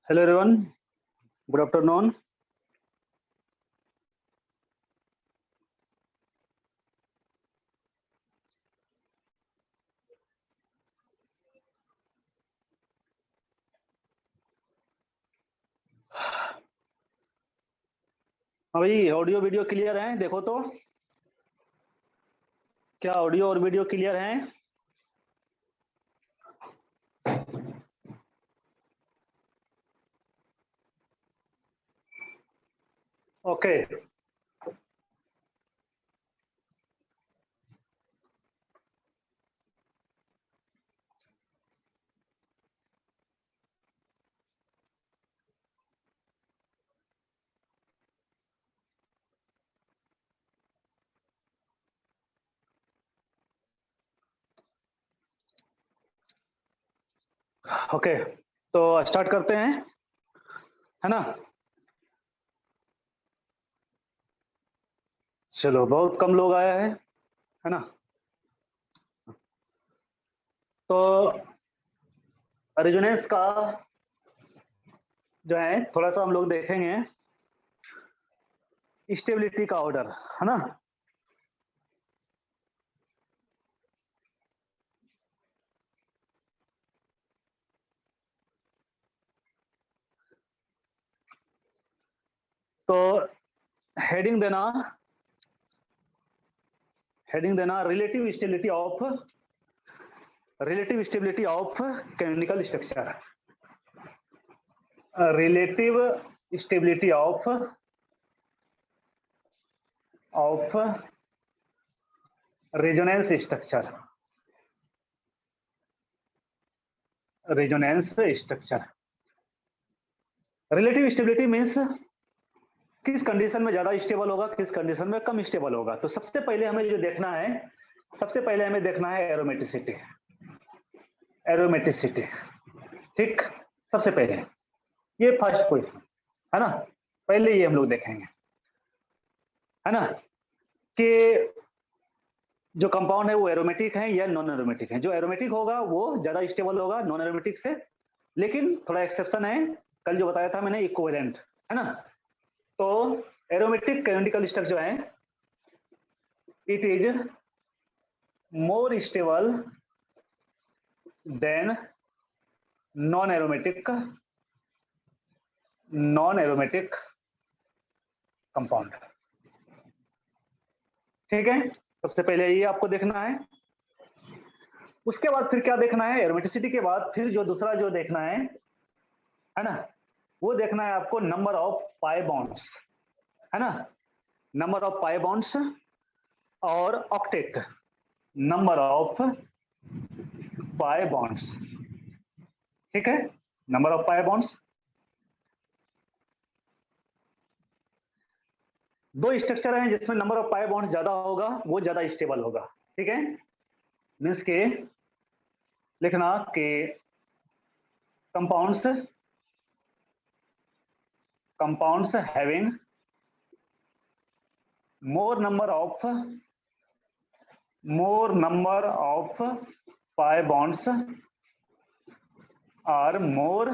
Hello everyone, good afternoon. हाँ भाई, audio video clear है? देखो तो क्या ऑडियो और वीडियो क्लियर हैं? ओके। ओके, तो स्टार्ट करते हैं, है ना? चलो, बहुत कम लोग आया है ना? तो रेजोनेंस का जो है थोड़ा सा हम लोग देखेंगे स्टेबिलिटी का ऑर्डर, है ना? तो हेडिंग देना relative stability of chemical structure, relative stability of resonance structure, relative stability means किस कंडीशन में ज्यादा स्टेबल होगा, किस कंडीशन में कम स्टेबल होगा। तो सबसे पहले हमें जो देखना है, एरोमेटिसिटी। ठीक, सबसे पहले ये फर्स्ट क्वेश्चन, है ना? पहले ये हम लोग देखेंगे, है ना, कि जो कंपाउंड है वो एरोमेटिक है या नॉन एरोमेटिक है। जो एरोमेटिक होगा वो ज्यादा स्टेबल होगा नॉन एरोमेटिक से, लेकिन थोड़ा एक्सेप्शन है, कल जो बताया था मैंने, इक्विवेलेंट, है ना? तो एरोमेटिक कैनोनिकल स्ट्रक्चर जो है, it is more stable then non aromatic compound. ठीक है, सबसे पहले ये आपको देखना है। उसके बाद फिर क्या देखना है? एरोमेटिसिटी के बाद फिर जो दूसरा जो देखना है ना, वो देखना है आपको नंबर ऑफ पाई बॉन्ड्स, है ना? नंबर ऑफ पाई बॉन्ड्स और octet, number of pi bonds. ठीक है, नंबर ऑफ पाई बॉन्ड्स। दो स्ट्रक्चर हैं जिसमें नंबर ऑफ पाई बॉन्ड्स ज्यादा होगा, वो ज्यादा स्टेबल होगा। ठीक है, मीन्स के लिखना कि compounds having more number of pi bonds are more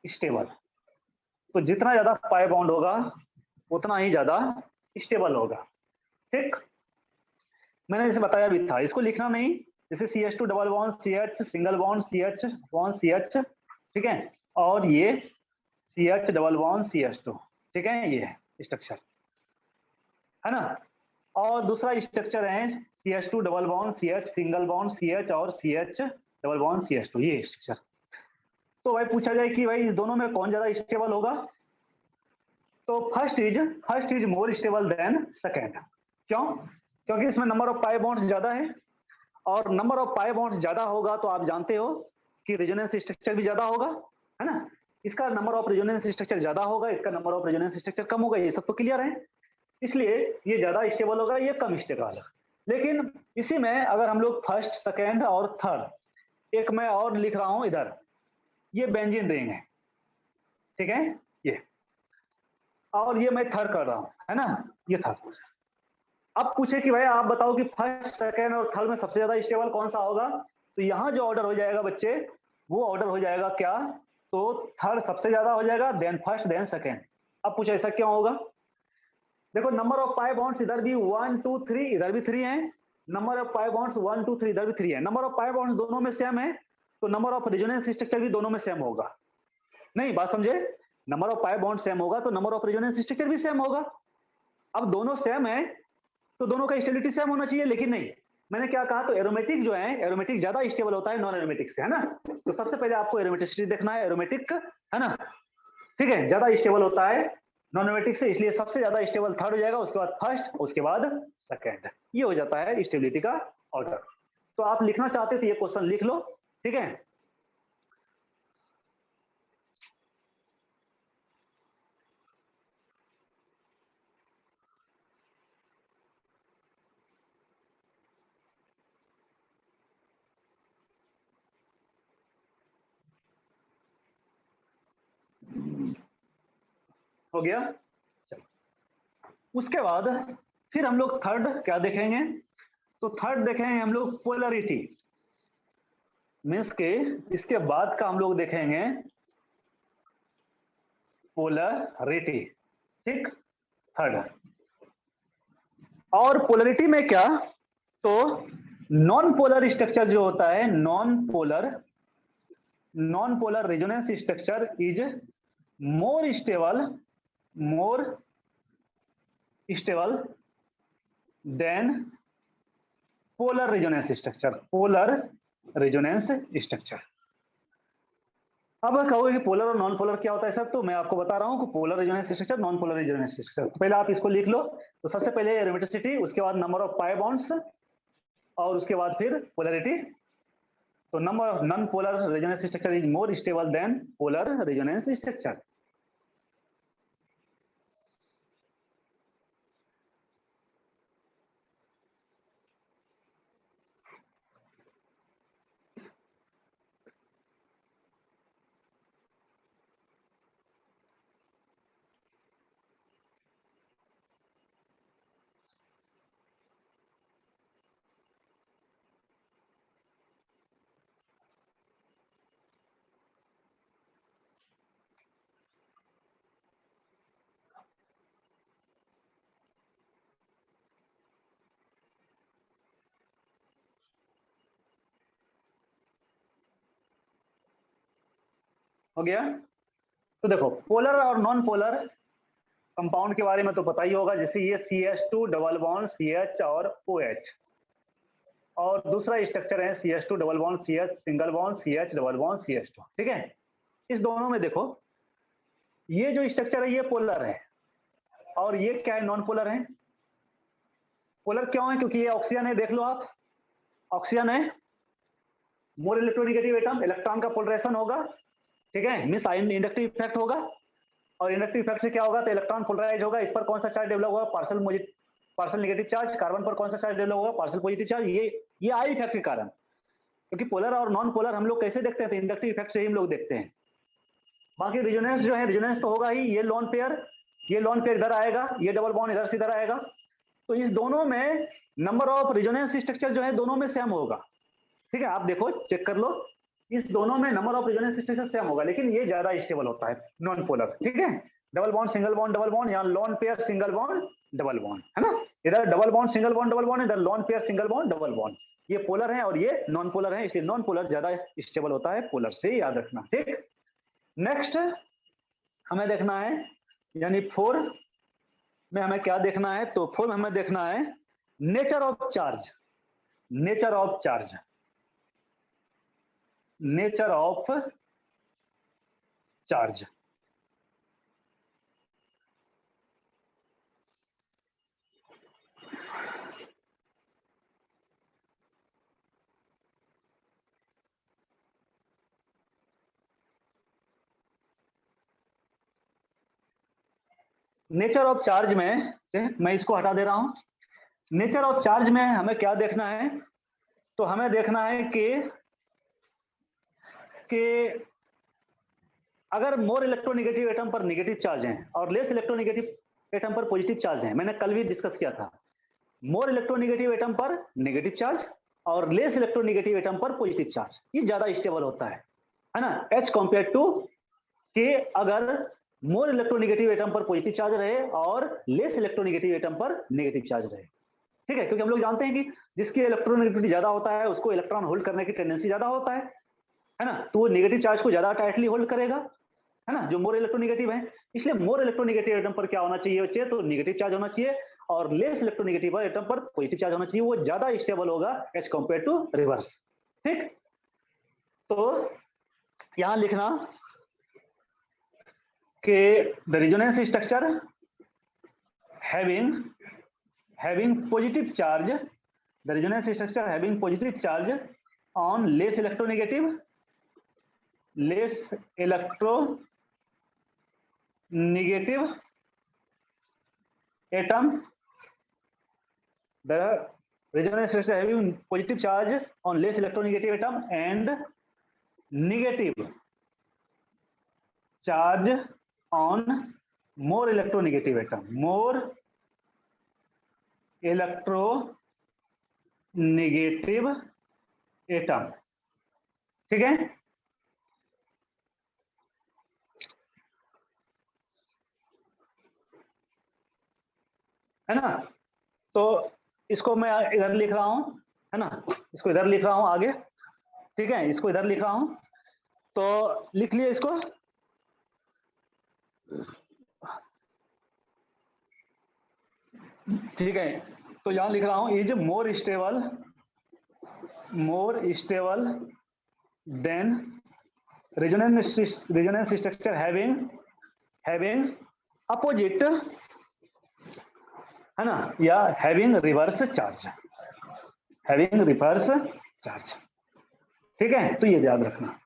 stable. तो जितना ज्यादा पाई बॉन्ड होगा उतना ही ज्यादा स्टेबल होगा। ठीक, मैंने जैसे बताया भी था, इसको लिखना नहीं, जैसे CH2 double bond CH, single bond CH bond CH, ठीक है, और ये CH डबल बॉन्ड CH2, ठीक है, ये स्ट्रक्चर, है ना? और दूसरा स्ट्रक्चर है CH2 double bond CH, single bond CH और CH डबल बॉन्ड CH2, ये स्ट्रक्चर। तो भाई पूछा जाए कि भाई इस दोनों में कौन ज्यादा स्टेबल होगा, तो first is more stable then second. क्यों? क्योंकि इसमें नंबर ऑफ पाई बॉन्ड्स ज्यादा है, और नंबर ऑफ पाई बॉन्ड्स ज्यादा होगा तो आप जानते हो कि रेजोनेंस स्ट्रक्चर भी ज्यादा होगा, है ना? इसका नंबर ऑफ रेजोनेंस स्ट्रक्चर ज्यादा होगा, इसका नंबर ऑफ रेजोनेंस स्ट्रक्चर कम होगा, ये सब तो क्लियर है। इसलिए ये ज्यादा स्टेबल होगा, ये कम स्टेबल होगा। लेकिन इसी में अगर हम लोग फर्स्ट, सेकेंड और थर्ड, एक मैं और लिख रहा हूं इधर, ये बेंजीन रिंग है, ठीक है, ये, और ये मैं थर्ड कर रहा हूं, है ना, ये थर्ड। अब पूछे कि भाई आप बताओ कि फर्स्ट, सेकेंड और थर्ड में सबसे ज्यादा स्टेबल कौन सा होगा, तो यहां जो ऑर्डर हो जाएगा बच्चे, वो ऑर्डर हो जाएगा क्या? तो थर्ड सबसे ज्यादा हो जाएगा, देन फर्स्ट, देन सेकेंड। अब कुछ ऐसा क्यों होगा? देखो नंबर ऑफ पाई बॉन्ड्स इधर भी 1 2 3, इधर भी 3 है। नंबर ऑफ पाई बॉन्ड्स 1 2 3, इधर भी 3 है। नंबर ऑफ पाई बॉन्ड्स दोनों में सेम है, तो नंबर ऑफ रेजोनेंस स्ट्रक्चर भी दोनों में सेम होगा। नहीं, बात समझे? Number of pi bond same होगा तो नंबर ऑफ रेजोनेंस स्ट्रक्चर भी सेम होगा। अब दोनों सेम है तो दोनों का स्टेबिलिटी सेम होना चाहिए, लेकिन नहीं। मैंने क्या कहा? तो एरोमेटिक जो है, एरोमेटिक ज्यादा स्टेबल होता है नॉन एरोमेटिक से, है ना? तो सबसे पहले आपको एरोमेटिसिटी देखना है, एरोमेटिक, है ना? ठीक है, ज्यादा स्टेबल होता है नॉन एरोमेटिक से, इसलिए सबसे ज्यादा स्टेबल थर्ड हो जाएगा, उसके बाद फर्स्ट, उसके बाद सेकेंड। ये हो जाता है स्टेबिलिटी का ऑर्डर। तो आप लिखना चाहते तो ये क्वेश्चन लिख लो, ठीक है? हो गया? चलो, उसके बाद फिर हम लोग थर्ड क्या देखेंगे? तो थर्ड देखेंगे हम लोग पोलरिटी, मीन्स के इसके बाद का हम लोग देखेंगे पोलरिटी, ठीक? थर्ड। और पोलरिटी में क्या? तो नॉन पोलर स्ट्रक्चर जो होता है, non polar resonance structure is more stable then polar resonance structure. अब कहोगे कि पोलर और नॉन पोलर क्या होता है सर? तो मैं आपको बता रहा हूं कि polar resonance structure, non polar resonance structure. तो पहले आप इसको लिख लो। तो सबसे पहले एरोमेटिसिटी, उसके बाद नंबर ऑफ पाई बॉन्ड्स, और उसके बाद फिर पोलरिटी। तो number of non polar resonance structure is more stable then polar resonance structure. हो गया? तो देखो, पोलर और नॉन पोलर कंपाउंड के बारे में तो पता ही होगा, जैसे ये CH2 डबल बॉन्ड CH और OH, और दूसरा स्ट्रक्चर है CH2 double bond CH single bond CH double bond CH2, ठीक है? इस दोनों में देखो, ये जो स्ट्रक्चर है ये पोलर है, और ये क्या है? नॉन पोलर है। पोलर क्यों है? क्योंकि ये ऑक्सीजन है, देख लो आप, ऑक्सीजन है, मोर इलेक्ट्रोनेगेटिव एटम, इलेक्ट्रॉन का पोलराइजेशन होगा, ठीक है? मिस आयन इंडक्टिव इफेक्ट होगा, और इंडक्टिव इफेक्ट से क्या होगा? तो इलेक्ट्रॉन पोलराइज होगा। इस पर कौन सा चार्ज डेवलप होगा? Partial negative charge. कार्बन पर कौन सा चार्ज डेवलप होगा? Partial positive charge. ये आई इफेक्ट के कारण, क्योंकि पोलर और नॉन पोलर हम लोग कैसे देखते हैं? तो इंडक्टिव इफेक्ट से ही हम लोग देखते हैं। बाकी रेजोनेंस जो है, रेजोनेंस तो होगा ही। ये लोन पेयर इधर आएगा, ये डबल बॉन्ड इधर से इधर आएगा। तो इस दोनों में नंबर ऑफ रेजोनेंस स्ट्रक्चर जो है दोनों में सेम होगा, ठीक है? आप देखो, चेक कर लो, इस दोनों में number of resonance structure same होगा, लेकिन ये ज्यादा स्टेबल होता है नॉन पोलर, ठीक है? Double bond single bond double bond, यहाँ lone pair single bond double bond, है ना? इधर double bond single bond double bond, इधर lone pair single bond double bond. ये पोलर है और ये नॉन पोलर है, इसलिए नॉन पोलर ज्यादा स्टेबल होता है पोलर से, याद रखना, ठीक? नेक्स्ट हमें देखना है, यानी 4 में हमें क्या देखना है? तो 4 में हमें देखना है nature of charge. Nature of charge, nature of charge. Nature of charge में मैं इसको हटा दे रहा हूं। नेचर ऑफ चार्ज में हमें क्या देखना है? तो हमें देखना है कि अगर मोर इलेक्ट्रोनेगेटिव एटम पर नेगेटिव चार्ज है और लेस इलेक्ट्रोनेगेटिव एटम पर पॉजिटिव चार्ज है, मैंने कल भी डिस्कस किया था, मोर इलेक्ट्रोनेगेटिव एटम पर नेगेटिव चार्ज और लेस इलेक्ट्रोनेगेटिव एटम पर पॉजिटिव चार्ज, ये ज्यादा स्टेबल होता है ना? एज कंपेयर टू कि अगर मोर इलेक्ट्रोनेगेटिव एटम पर पॉजिटिव चार्ज रहे और लेस इलेक्ट्रोनेगेटिव एटम पर नेगेटिव चार्ज रहे। ठीक है, क्योंकि हम लोग जानते हैं कि जिसकी इलेक्ट्रोनेगेटिविटी ज्यादा होता है उसको इलेक्ट्रॉन होल्ड करने की टेंडेंसी ज्यादा होता है ना, तो वो नेगेटिव चार्ज को ज्यादा टाइटली होल्ड करेगा, है ना, जो मोर इलेक्ट्रोनेगेटिव है। इसलिए मोर इलेक्ट्रोनेगेटिव एटम पर क्या होना चाहिए बच्चे, तो नेगेटिव चार्ज होना चाहिए, और लेस इलेक्ट्रोनेगेटिव एटम पर पॉजिटिव चार्ज होना चाहिए, वो ज्यादा स्टेबल होगा एज कंपेयर टू रिवर्स। ठीक, तो यहां लिखना कि the resonance structure having positive charge, the resonance structure having positive charge on less electronegative atom, the resonance structure having positive charge on less electronegative atom and negative charge on more electronegative atom, more electronegative atom. ठीक है ना, तो इसको मैं इधर लिख रहा हूं, है ना, इसको इधर लिख रहा हूं आगे। ठीक है, इसको इधर लिख रहा हूं, तो लिख लिए इसको। ठीक है, तो यहां लिख रहा हूं is more stable then resonance structure having opposite, है ना, या हैविंग रिवर्स चार्ज, ठीक है, तो ये याद रखना,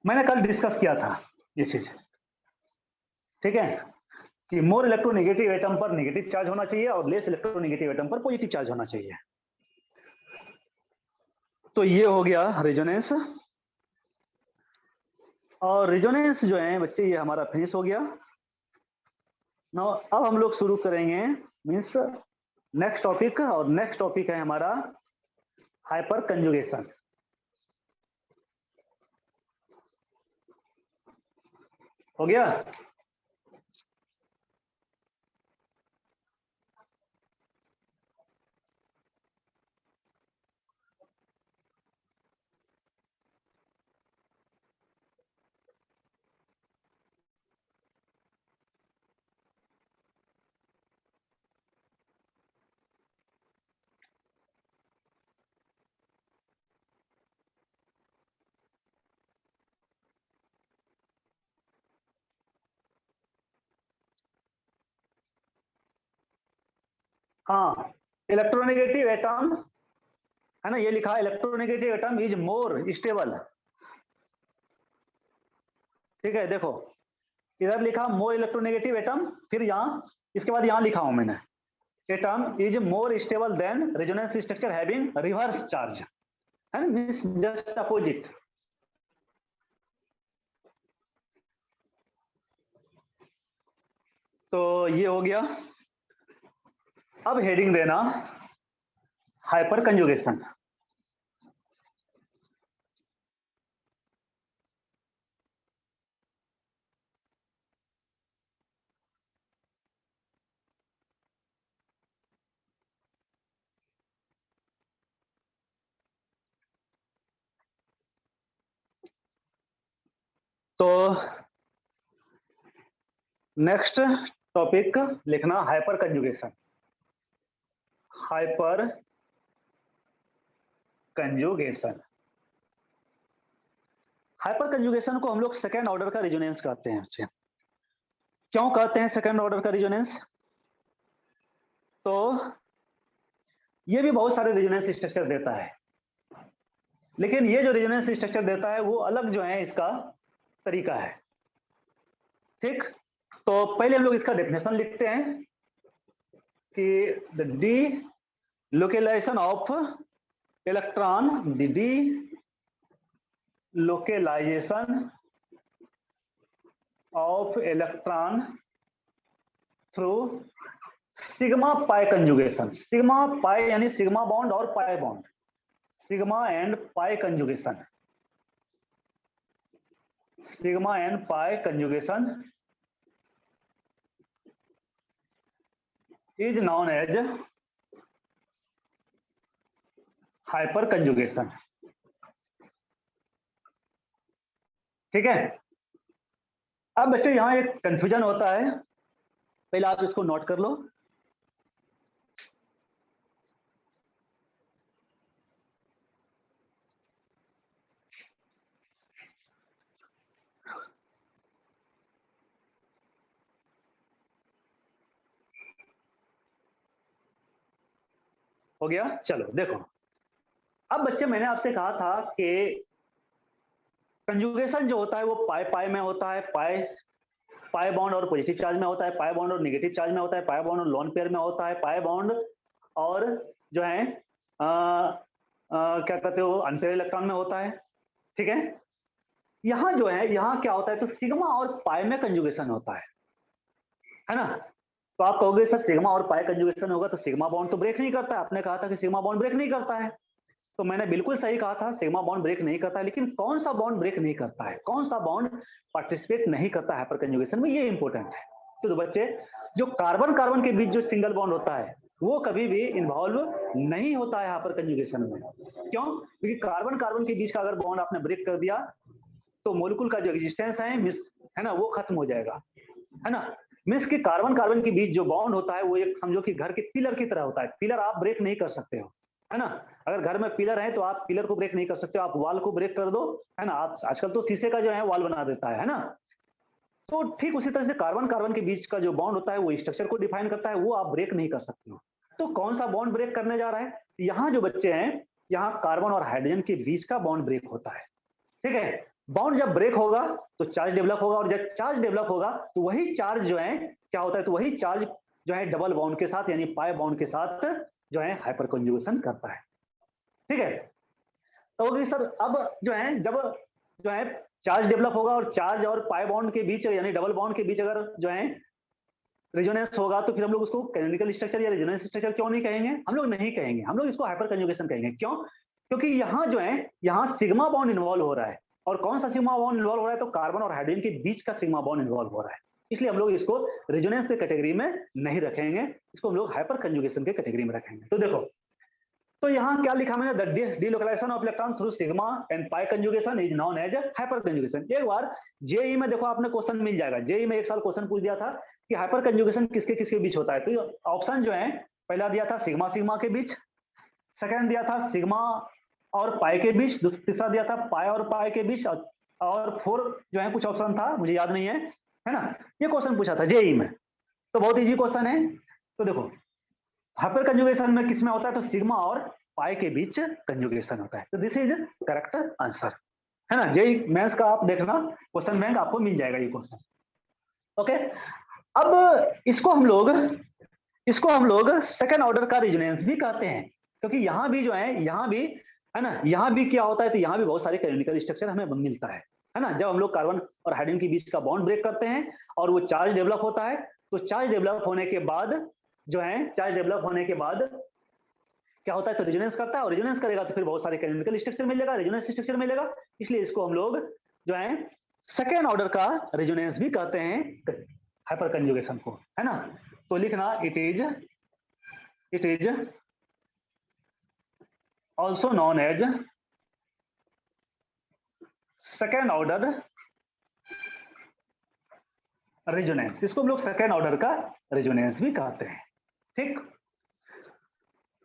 मैंने कल डिस्कस किया था ये चीज। ठीक है, कि मोर इलेक्ट्रोनेगेटिव एटम पर नेगेटिव चार्ज होना चाहिए और लेस इलेक्ट्रोनेगेटिव एटम पर पॉजिटिव चार्ज होना चाहिए। तो ये हो गया रेजोनेंस, और रेजोनेंस जो है बच्चे ये हमारा फिनिश हो गया। ना अब हम लोग शुरू करेंगे मीन्स नेक्स्ट टॉपिक, और नेक्स्ट टॉपिक है हमारा हाइपर कंजुगेशन। हो गया? हाँ, इलेक्ट्रोनेगेटिव एटम, है ना, ये लिखा है electronegative atom is more stable. ठीक है, देखो इधर लिखा मोर इलेक्ट्रोनेगेटिव एटम, फिर यहाँ इसके बाद यहाँ लिखा हूं मैंने atom is more stable then resonance structure having reverse charge, है ना, जस्ट अपोजिट। तो ये हो गया। अब हेडिंग देना हाइपर कंजुगेशन। तो नेक्स्ट टॉपिक लिखना hyper conjugation. Hyper conjugation, hyper conjugation को हम लोग सेकेंड ऑर्डर का रेजोनेंस कहते हैं। क्यों कहते हैं सेकेंड ऑर्डर का रेजोनेंस? तो ये भी बहुत सारे रेजोनेंस स्ट्रक्चर देता है, लेकिन ये जो रेजोनेंस स्ट्रक्चर देता है वो अलग जो है इसका तरीका है। ठीक, तो पहले हम लोग इसका डेफिनेशन लिखते हैं कि the delocalisation of electron, delocalisation of electron through sigma pi conjugation. Sigma pi यानी सिग्मा बॉन्ड और pi bond, sigma and pi conjugation. Sigma and pi conjugation is known as hyper conjugation. ठीक है। अब बच्चों यहां एक confusion होता है, पहले आप इसको नोट कर लो। हो गया, चलो देखो। अब बच्चे मैंने आपसे कहा था कि कंजुगेशन जो होता है वो पाई पाई में होता है, पाई पाई बॉन्ड और पॉजिटिव चार्ज में होता है, पाई बॉन्ड और नेगेटिव चार्ज में होता है, पाई बॉन्ड और लोन पेयर में होता है, पाई बॉन्ड और जो है क्या कहते हो अनपेयर इलेक्ट्रॉन में होता है। ठीक है। यहां जो है यहां क्या होता है, तो सिग्मा और पाई में कंजुगेशन होता है ना। तो आप कहोगे सर सिग्मा और पाई कंजुगेशन होगा तो सिग्मा बॉन्ड तो ब्रेक नहीं करता है, आपने कहा था कि सिग्मा बॉन्ड ब्रेक नहीं करता है। तो मैंने बिल्कुल सही कहा था, सिग्मा बॉन्ड ब्रेक नहीं करता है, लेकिन कौन सा बॉन्ड ब्रेक नहीं करता है, कौन सा बॉन्ड पार्टिसिपेट नहीं करता है हाइपर कंजुगेशन में, ये इंपॉर्टेंट है। तो बच्चे जो कार्बन कार्बन के बीच जो सिंगल बॉन्ड होता है वो कभी भी इन्वॉल्व नहीं होता है हाइपर कंजुगेशन में। क्यों? क्योंकि कार्बन कार्बन के बीच का अगर बॉन्ड आपने ब्रेक कर दिया तो मोलिक्यूल का जो एग्जिस्टेंस है ना वो खत्म हो जाएगा, है ना। मीन्स कि कार्बन कार्बन के बीच जो बॉन्ड होता है वो एक समझो कि घर के पिलर की तरह होता है, पिलर आप ब्रेक नहीं कर सकते हो, है ना। अगर घर में पिलर है तो आप पिलर को ब्रेक नहीं कर सकते हो, आप वॉल को ब्रेक कर दो, है ना। आप आजकल तो शीशे का जो है वॉल बना देता है ना। तो ठीक उसी तरह से कार्बन कार्बन के बीच का जो बॉन्ड होता है वो स्ट्रक्चर को डिफाइन करता है, वो आप ब्रेक नहीं कर सकते हो। तो कौन सा बॉन्ड ब्रेक करने जा रहा है, यहाँ जो बच्चे हैं यहाँ कार्बन और हाइड्रोजन के बीच का बॉन्ड ब्रेक होता है। ठीक है। बॉन्ड जब ब्रेक होगा तो चार्ज डेवलप होगा, और जब चार्ज डेवलप होगा तो वही चार्ज जो है क्या होता है, तो वही चार्ज जो है डबल बॉन्ड के साथ यानी पाई बॉन्ड के साथ जो है हाइपर कंजुगेशन करता है। ठीक है। तो सर अब जो है जब जो है चार्ज डेवलप होगा और चार्ज और पाई बॉन्ड के बीच यानी डबल बॉन्ड के बीच अगर जो है रेजोनेंस होगा तो फिर हम लोग उसको कैनोनिकल स्ट्रक्चर या रेजोनेंस स्ट्रक्चर क्यों नहीं कहेंगे, हम लोग नहीं कहेंगे, हम लोग इसको हाइपर कंजुगेशन कहेंगे। क्यों? क्योंकि यहाँ जो है यहाँ सिग्मा बॉन्ड इन्वॉल्व हो रहा है, और कौन सा सिग्मा बॉन्ड इन्वॉल्व हो रहा है, तो कार्बन और हाइड्रोजन के बीच का सिग्मा बॉन्ड इन्वॉल्व हो रहा है। इसलिए हम लोग इसको रेजोनेंस के कैटेगरी में नहीं रखेंगे, इसको हम लोग हाइपर कंजुगेशन के कैटेगरी में रखेंगे। तो देखो, तो यहाँ क्या लिखा मैंने, the delocalization of electron through sigma and pi conjugation is known as hyper conjugation. एक बार जेई में देखो आपने क्वेश्चन मिल जाएगा, जेई में एक साल क्वेश्चन पूछ दिया था कि हाइपर कंजुगेशन किसके किसके बीच होता है। तो ऑप्शन जो है पहला दिया था सिग्मा सिग्मा के बीच, सेकंड दिया था सिग्मा और पाई के बीच, तीसरा दिया था पाई और पाई के बीच, और फोर जो है कुछ ऑप्शन था मुझे याद नहीं है ना। ये क्वेश्चन पूछा था जेई में, तो बहुत इजी क्वेश्चन है। तो देखो हाइपर कंजुगेशन में किसमें होता है, तो सिग्मा और पाई के बीच कंजुगेशन होता है। तो दिस इज करेक्ट आंसर, है ना। जेई मेंस का आप देखना क्वेश्चन बैंक आपको मिल जाएगा ये क्वेश्चन। ओके। अब इसको हम लोग सेकंड ऑर्डर का रेजोनेंस भी कहते हैं, क्योंकि यहाँ भी जो है यहाँ भी है ना, यहाँ भी क्या होता है, तो यहाँ भी बहुत सारे कैनोनिकल स्ट्रक्चर हमें मिलता है ना। जब हम लोग कार्बन और हाइड्रोजन के बीच का बॉन्ड ब्रेक करते हैं और वो चार्ज डेवलप होता है, तो चार्ज डेवलप होने के बाद जो है चार्ज डेवलप होने के बाद क्या होता है, तो रेजोनेंस करता है, और रेजोनेंस करेगा तो फिर बहुत सारे कैनोनिकल स्ट्रक्चर मिलेगा, रेजोनेंस स्ट्रक्चर मिलेगा। इसलिए इसको हम लोग जो है सेकेंड ऑर्डर का रेजोनेंस भी कहते हैं हाइपर कंजुगेशन को, है ना। तो लिखना it is also known as second order resonance, इसको हम लोग सेकेंड ऑर्डर का रेजोनेंस भी कहते हैं। ठीक।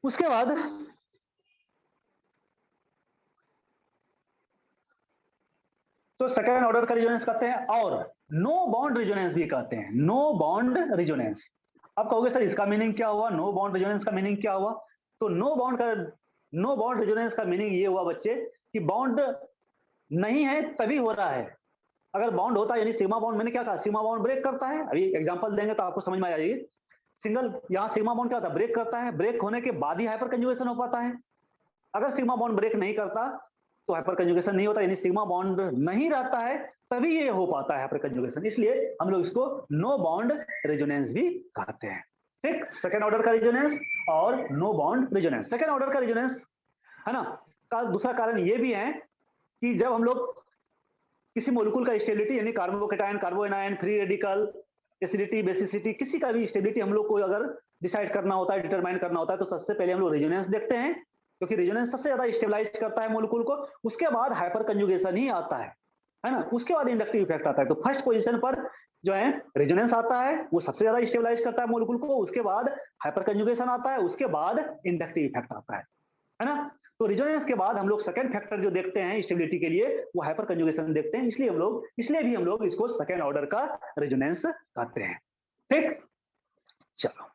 उसके बाद तो सेकेंड ऑर्डर का रेजोनेंस कहते हैं, और नो बॉन्ड रेजोनेंस भी कहते हैं, नो बॉन्ड रेजोनेंस। अब कहोगे सर इसका मीनिंग क्या हुआ, नो बॉन्ड रेजोनेंस का मीनिंग क्या हुआ। तो नो बॉन्ड रेजोनेंस का मीनिंग ये हुआ बच्चे कि बॉन्ड नहीं है तभी हो रहा है, अगर बॉन्ड होता है यानी सिग्मा बॉन्ड, मैंने क्या कहा सिग्मा बॉन्ड ब्रेक करता है, अभी एग्जांपल देंगे तो आपको समझ में आ जाएगी। सिंगल यहाँ सिग्मा बॉन्ड क्या होता है, ब्रेक करता है, ब्रेक होने के बाद ही हाइपर कंजुगेशन हो पाता है। अगर सिग्मा बॉन्ड ब्रेक नहीं करता तो हाइपर कंजुगेशन नहीं होता, यानी सिग्मा बॉन्ड नहीं रहता है तभी ये हो पाता है हाइपर कंजुगेशन, इसलिए हम लोग इसको नो बॉन्ड रेजोनेंस भी कहते हैं। ठीक। सेकेंड ऑर्डर का रेजोनेंस और no bond resonance. Second order का रेजोनेंस है ना, का दूसरा कारण ये भी है कि जब हम लोग किसी मॉलिक्यूल का स्टेबिलिटी यानी carbocation, कार्बोएनायन, free radical, acidity, basicity, किसी का भी स्टेबिलिटी हम लोग को अगर डिसाइड करना होता है, डिटरमाइन करना होता है, तो सबसे पहले हम लोग रेजोनेंस देखते हैं, क्योंकि रेजोनेंस सबसे ज्यादा स्टेबलाइज करता है मॉलिक्यूल को। उसके बाद हाइपर कंजुगेशन ही आता है ना, उसके बाद इंडक्टिव इफेक्ट आता है। तो फर्स्ट पोजीशन पर जो है रेजोनेंस आता है, वो सबसे ज्यादा स्टेबलाइज करता है मॉलिक्यूल को, उसके बाद हाइपर कंजुगेशन आता है, उसके बाद इंडक्टिव इफेक्ट आता है ना। तो रेजोनेंस के बाद हम लोग सेकंड फैक्टर जो देखते हैं स्टेबिलिटी के लिए, वो हाइपर कंजुगेशन देखते हैं, इसलिए भी हम लोग इसको सेकंड ऑर्डर का रेजोनेंस कहते हैं। ठीक, चलो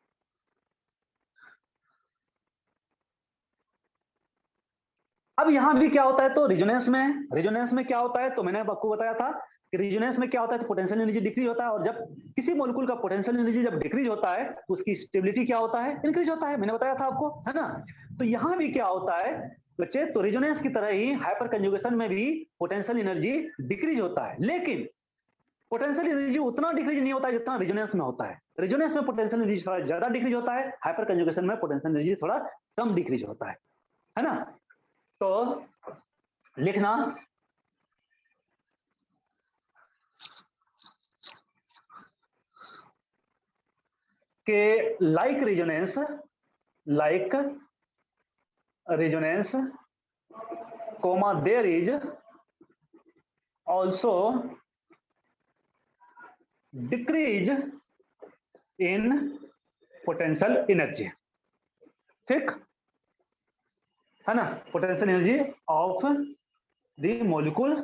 अब यहां भी क्या होता है, तो रेजोनेंस में क्या होता है, तो मैंने आपको बताया था कि रेजोनेंस में क्या होता है, तो पोटेंशियल एनर्जी डिक्रीज होता है, और जब किसी मॉलिक्यूल का पोटेंशियल एनर्जी जब डिक्रीज होता है तो उसकी स्टेबिलिटी क्या होता है, इंक्रीज होता है, मैंने बताया था आपको, है ना। तो यहां भी क्या होता है बच्चे, तो रेजोनेंस की तरह ही हाइपर कंजुगेशन में भी पोटेंशियल एनर्जी डिक्रीज होता है, लेकिन पोटेंशियल एनर्जी उतना डिक्रीज नहीं होता है जितना रेजोनेंस में होता है। रेजोनेंस में पोटेंशियल एनर्जी थोड़ा ज्यादा डिक्रीज होता है, हाइपर कंजुगेशन में पोटेंशियल एनर्जी थोड़ा कम डिक्रीज होता है ना। तो लिखना कि like resonance comma there is also decrease in potential energy, ठीक है ना, potential energy of the molecule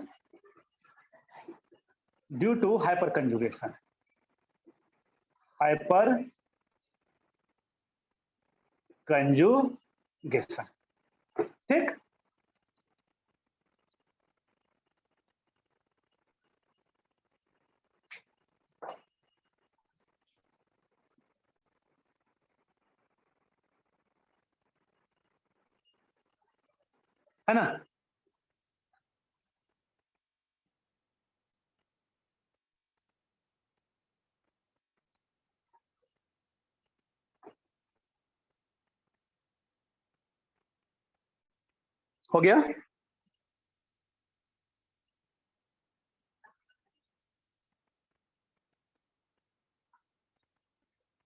due to hyper conjugation, ठीक। है ना, हो गया।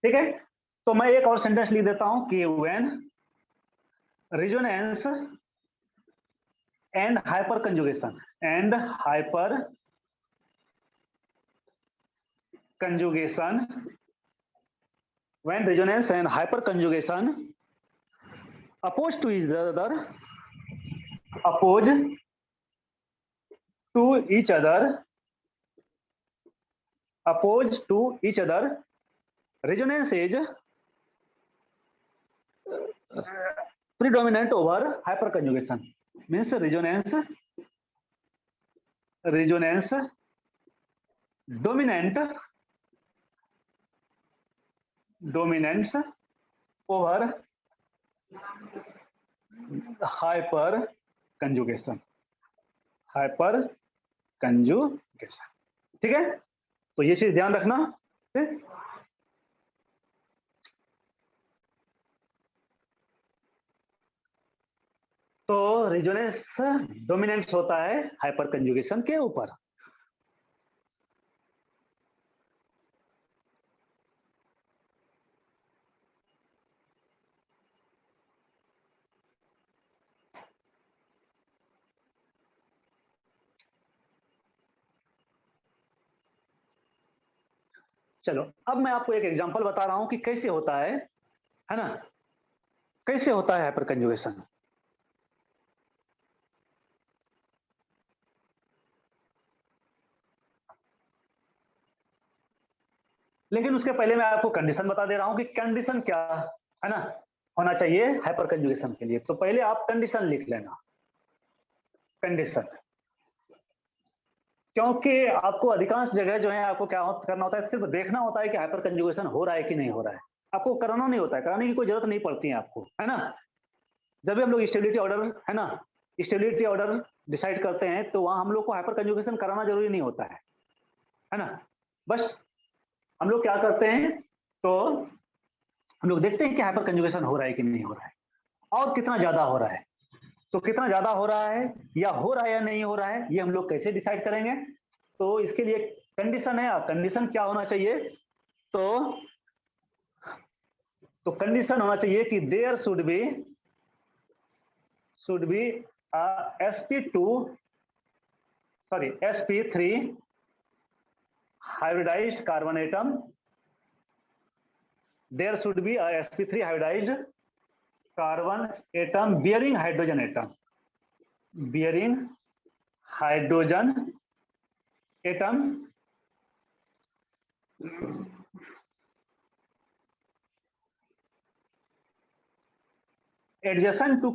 ठीक है, तो मैं एक और सेंटेंस लिख देता हूं कि when resonance and hyper conjugation when resonance and hyperconjugation oppose to each other resonance is predominant over hyperconjugation, means resonance dominance over hyperconjugation, ठीक है। तो ये चीज ध्यान रखना, ठीक? तो रेजोनेंस डोमिनेंस होता है हाइपर कंजुगेशन के ऊपर। चलो अब मैं आपको एक एग्जांपल बता रहा हूं कि कैसे होता है ना, कैसे होता है हाइपर कंजुगेशन। लेकिन उसके पहले मैं आपको कंडीशन बता दे रहा हूं कि कंडीशन क्या है ना होना चाहिए हाइपर कंजुगेशन के लिए। तो पहले आप कंडीशन लिख लेना, कंडीशन, क्योंकि आपको अधिकांश जगह जो है आपको क्या करना होता है, सिर्फ देखना होता है कि हाइपर कंजुगेशन हो रहा है कि नहीं हो रहा है, आपको कराना नहीं होता है, कराने की कोई जरूरत नहीं पड़ती है आपको, है ना। जब भी हम लोग स्टेबिलिटी ऑर्डर है ना, स्टेबिलिटी ऑर्डर डिसाइड करते हैं तो वहां हम लोग को हाइपर कंजुगेशन कराना जरूरी नहीं होता है ना। बस हम लोग क्या करते हैं, तो हम लोग देखते हैं कि हाइपर कंजुगेशन हो रहा है कि नहीं हो रहा है, और कितना ज्यादा हो रहा है। तो कितना ज्यादा हो रहा है या नहीं हो रहा है, ये हम लोग कैसे डिसाइड करेंगे, तो इसके लिए कंडीशन है, कंडीशन क्या होना चाहिए, तो कंडीशन होना चाहिए कि there should be sp3 hybridized carbon atom. There should be a sp3 hybridized carbon atom bearing hydrogen atom. Adjacent to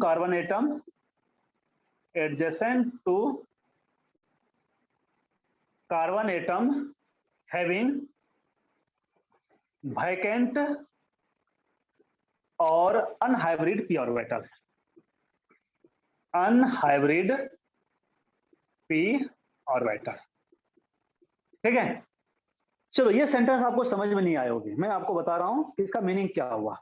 carbon atom having vacant और अनहाइब्रिड p ऑर्बिटल, ठीक है। चलो ये सेंटेंस आपको समझ में नहीं आए होगी, मैं आपको बता रहा हूं कि इसका मीनिंग क्या हुआ।